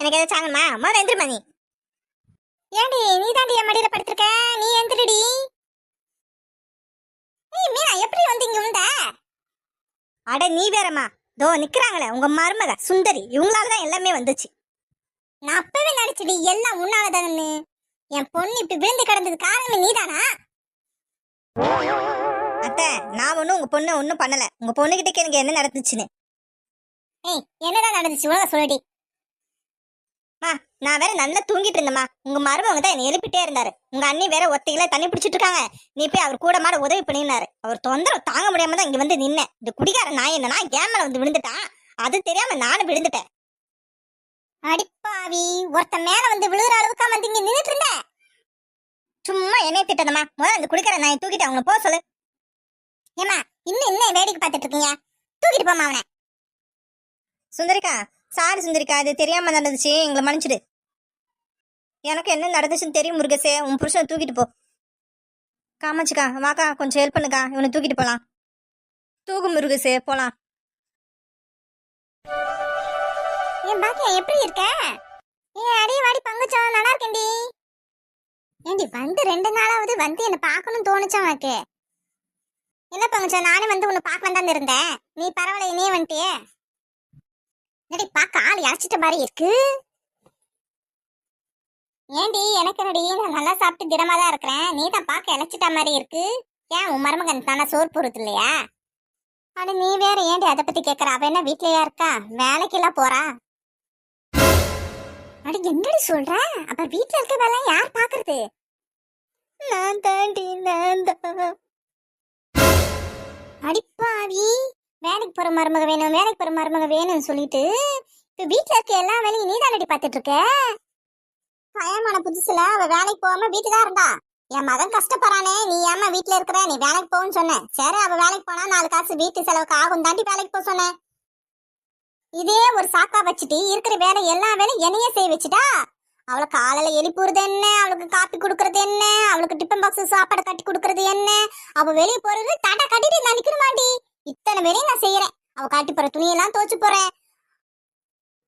எனக்கு ஏதாவது சாங்கம்மா முதல்ல எந்திரமா நீ. ஏண்டி நீ தாண்டி என் மடியில படுத்திருக்க, நீ எந்திரடி. ஏய் மீனா எப்படி வந்து இங்க உண்ட? அட நீ வேறம்மா, தோ நிக்கிறாங்களே உங்க மருமக சுந்தரி, இவங்களாலதான் எல்லாமே வந்துச்சு. நான் அப்பவே நினைச்சடி எல்லாம் உன்னாலதானு. என் பொண்ணு இப்படி விழுந்து கிடந்தது காரணமே நீதானா? அத்தை நான் ஒன்னும் உங்க பொண்ணு ஒன்னும் பண்ணல. உங்க பொண்ணுகிட்ட எனக்கு என்ன நடந்துச்சுன்னு. ஏய் என்னடா நடந்துச்சு உலக சொல்லடி. மா நான் வேற நல்லா தூங்கிட்டு இருந்தேம்மா. உங்க மருமவங்க தான் என்னை எழுப்பிட்டே இருந்தாரு. உங்க அண்ணி வேற ஒத்தையில தண்ணி பிடிச்சிட்டு இருக்காங்க, நீ போய் அவர் கூட மாட உதவி பண்ணினாரு. அவர் தொந்தரவு தாங்க முடியாம தான் இங்க வந்து நின்னேன். இந்த குடிகார நான் என்னன்னா கேமல வந்து விழுந்துட்டான், அது தெரியாம நானும் விழுந்துட்டேன். அடிப்பாவி, ஒருத்த மேல வந்து விழுகிற அளவுக்கு வந்து இங்க நின்னுட்டு இருந்த. சும்மா என்னைய திட்டதம்மா. முதல்ல அந்த குடிக்கார நான் தூக்கிட்டு அவங்க போக சொல்லு. ஏமா இன்னும் என்ன வேடிக்கை பார்த்துட்டு இருக்கீங்க, தூக்கிட்டு போமா அவனை. சுந்தரிக்கா சாரி சுந்தரிக்கா, இது தெரியாம நடந்துச்சு, எங்களை மன்னிச்சிடு. எனக்கு என்ன நடந்துச்சுன்னு தெரியும் முருகசே, உன் புருஷனை தூக்கிட்டு போ. காமாச்சிக்கா வாக்கா கொஞ்சம் ஹெல்ப் பண்ணுக்கா, இவனை தூக்கிட்டு போலாம். தூக்கு முருகசே போலாம். ஏன் பாக்கியா எப்படி இருக்க? ஏன் அடி வாடி பங்குச்சோம், நல்லா இருக்கேன்டி. ஏண்டி வந்து 2 நாளாவது வந்து என்ன பார்க்கணும்னு தோணுச்சா உனக்கு? என்ன பங்குச்சா, நானே வந்து உன்னை பார்க்கலாம் தான் இருந்தேன். நீ பரவாயில்ல இனியே வந்துட்டியே. என்னடி பார்க்க ஆள் இழைச்சிட்ட மாதிரி இருக்கு. ஏண்டி எனக்கு என்னடி, நான் நல்லா சாப்பிட்டு திடமா தான் இருக்கிறேன், நீ தான் பார்க்க இழைச்சிட்ட மாதிரி இருக்கு. ஏன் உன் மருமகன் தானே சோறு பொறுத்து இல்லையா? ஆனா நீ வேற ஏண்டி அதை பத்தி கேட்கற? அவ என்ன வீட்லயா இருக்கா, வேலைக்கெல்லாம் போறா? அடி என்னடி சொல்ற? அப்ப வீட்டுல இருக்க வேலை யார் பாக்குறது? நான் தாண்டி நான் தான். அடிப்பாவி, வேலைக்கு போற மருமக வேணும் வேலைக்கு போற மருமக வேணும்னு சொல்லிட்டு இப்ப வீட்டுல இருக்க எல்லா வேலையும் நீ தானடி பாத்துட்டு இருக்க. கல்யாணமான புதுசுல அவ வேலைக்கு போகாம வீட்டுதான் இருந்தா. என் மகன் கஷ்டப்படுறானே, நீ ஏமா வீட்டுல இருக்கிற, நீ வேலைக்கு போன்னு சொன்ன. சரி அவ வேலைக்கு போனா 4 காசு வீட்டு செலவுக்கு ஆகும் தாண்டி வேலைக்கு போக சொன்ன. இதே ஒரு சாக்கா வச்சுட்டு இருக்கிற வேலை எல்லா வேலையும் என்னையே செய்ய வச்சுட்டா. அவளை காலையில எழுப்புறது என்ன, அவளுக்கு காப்பி கொடுக்கறது என்ன, அவளுக்கு டிஃபன் பாக்ஸ் சாப்பாடு கட்டி கொடுக்கறது என்ன, அவ வெளியே போறது டாட்டா கட்டிட்டு நான் நிக்கணுமாண்டி. இத்தனை வேலையும் நான் செய்யறேன். அவ காட்டி போற துணியெல்லாம் துவச்சு போறேன்.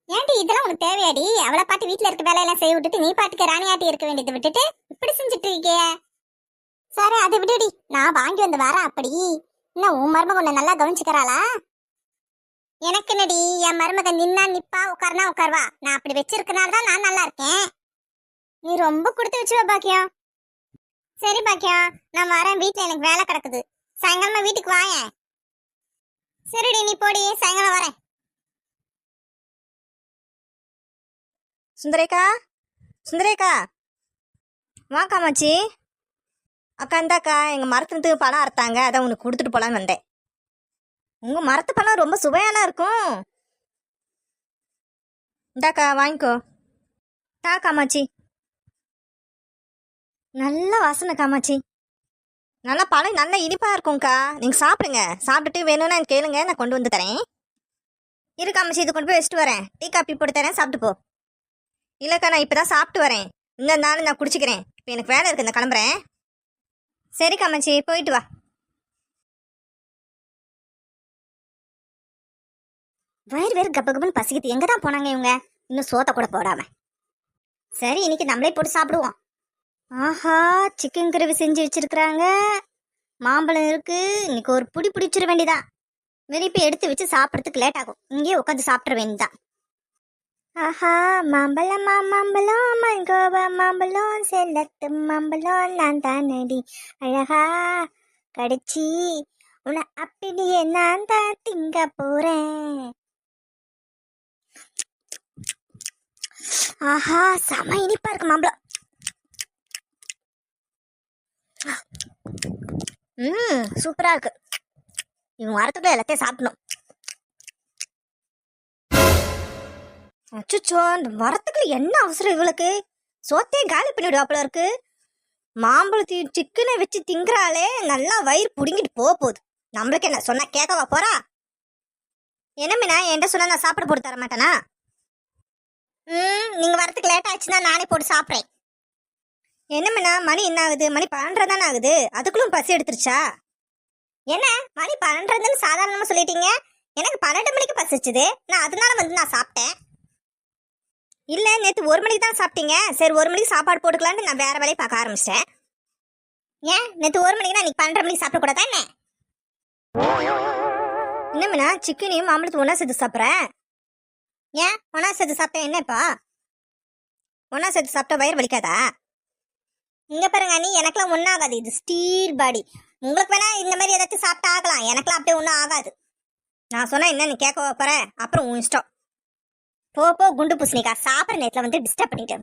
ஏன்டி இதெல்லாம் உனக்கு தேவையாடி? அவளை பாட்டு வீட்டுல இருக்க வேலையெல்லாம் செய்ய விட்டுட்டு நீ பாட்டுக்கு ராணியாட்டி இருக்க வேண்டியதை விட்டுட்டு இப்படி செஞ்சுட்டு இருக்கிய. சரி அதை விடுடி, நான் வாங்கி வந்து வரேன். அப்படி என்ன உன் மருமக உன்னை நல்லா கவனிச்சுக்கிறாளா? எனக்கு என்னடி, என் மருமகன் நின்னா நிப்பா, உட்காருனா உட்காருவா. நான் அப்படி வச்சிருக்கனால தான் நான் நல்லா இருக்கேன். நீ ரொம்ப கொடுத்து வச்சுவ பாக்கியம். சரி பாக்கியம், நான் வரேன், வீட்டுல எனக்கு வேலை கிடக்குது. சாயங்காலமா வீட்டுக்கு வாயேன். சரிடி நீ போடி, சாயங்காலம் வரேன். சுந்தரேக்கா சுந்தரேக்கா வா காமாச்சி. அக்கா இந்தாக்கா எங்க மரத்துக்கு பழம் அறுத்தாங்க, அதான் உனக்கு கொடுத்துட்டு போலான்னு வந்தேன். உங்க மரத்து பழம் ரொம்ப சுவையானா இருக்கும். இந்தாக்கா வாங்கிக்கோ. தா காமாச்சி. நல்ல வாசனை காமாச்சி, நல்லா பழம் நல்லா இனிப்பா இருக்கும்க்கா. நீங்க சாப்பிடுங்க, சாப்பிட்டுட்டு வேணும்னா கேளுங்க, நான் கொண்டு வந்து தரேன். இரு காமாச்சி, இது கொண்டு போய் வச்சுட்டு வரேன். டீ காப்பி போட்டு தரேன், சாப்பிட்டு போ. இல்லைக்கா நான் இப்பதான் சாப்பிட்டு வரேன், இந்த நாள் நான் குடிச்சிக்கிறேன். இப்போ எனக்கு வேலை இருக்கு, நான் கிளம்புறேன். சரி காமாச்சி போயிட்டு வா. வயிறு வேறு கப்ப கப்பன்னு பசிக்குது. எங்க தான் போனாங்க இவங்க, இன்னும் சோத்த கூட போடாம. சரி இன்னைக்கு நம்மளே போட்டு சாப்பிடுவோம். ஆஹா சிக்கன் கிரேவி செஞ்சு வச்சிருக்கிறாங்க, மாம்பழம் இருக்கு. இன்னைக்கு ஒரு புடி பிடிச்சிட வேண்டியதான். வெளியே போய் எடுத்து வச்சு சாப்பிட்றதுக்கு லேட் ஆகும், இங்கேயே உட்காந்து சாப்பிட்ற வேண்டியதான். ஆஹா மாம்பழம் மாம்பழம் மல்கோவா மாம்பழம் செல்லத்து மாம்பழம் நான் தானடி அழகா கடிச்சி உன்னை அப்படியே நான் தான் திங்க போறேன். ஆஹா செம இனிப்பா இருக்கு மாம்பழம். சூப்பரா இருக்கு. இவங்க வரத்துக்குள்ள எல்லாத்தையும் சாப்பிடணும். அச்சோ இந்த வரத்துக்குள்ள என்ன அவசரம் இவளுக்கு? சோத்தையே காலி பண்ணிவிடுவாப்புல இருக்கு. மாம்பழத்தையும் சிக்கனை வச்சு திங்குறாளே, நல்லா வயிறு புடுங்கிட்டு போகுது. நம்மளுக்கு என்ன சொன்னா கேட்கவா போறா? என்ன மீனா என்கிட்ட சொன்னா நான் சாப்பிட போட்டு தர மாட்டேனா? நீங்க வரத்துக்கு லேட் ஆச்சுன்னா நானே போட்டு சாப்பிட்றேன். என்ன மீனா மணி என்ன ஆகுது? மணி 12 தானே ஆகுது, அதுக்குள்ளும் பசி எடுத்துருச்சா? என்ன மணி 12 சாதாரணமா சொல்லிட்டீங்க, எனக்கு 12 மணிக்கு பசிச்சுது, நான் அதனால வந்து நான் சாப்பிட்டேன். இல்ல நேத்து 1 மணிக்கு தான் சாப்பிட்டீங்க. சரி 1 மணிக்கு சாப்பாடு போட்டுக்கலான்னு நான் வேற வேலையை பார்க்க ஆரம்பிச்சிட்டேன். ஏன் நேத்து 1 மணிக்கு நீ 12:30 மணிக்கு சாப்பிட கூடாதா என்ன? என்னம்னா சிக்கனையும் மாம்பழத்தை ஒண்ணா சேர்த்து சாப்பிட்றேன். ஏன் ஒன்னா சேர்த்து சாப்பிட்டேன் என்னப்பா? ஒண்ணா சேர்த்து சாப்பிட்டா வயிறு வலிக்காதா? இங்க பாருங்க நீ எனக்கெல்லாம் ஒன்றும் ஆகாது. இது ஸ்டீல் பாடி. உங்களுக்கு வேணா இந்த மாதிரி ஏதாச்சும் சாப்பிட்டா ஆகலாம், எனக்கெல்லாம் அப்படியே ஒன்றும் ஆகாது. நான் சொன்னா என்ன நீ கேட்க போற? அப்புறம் உன் இஷ்டம். போ குண்டு பூசணிக்கா சாப்பிட்ற நேரத்தில் வந்து டிஸ்டர்ப் பண்ணிட்டேன்.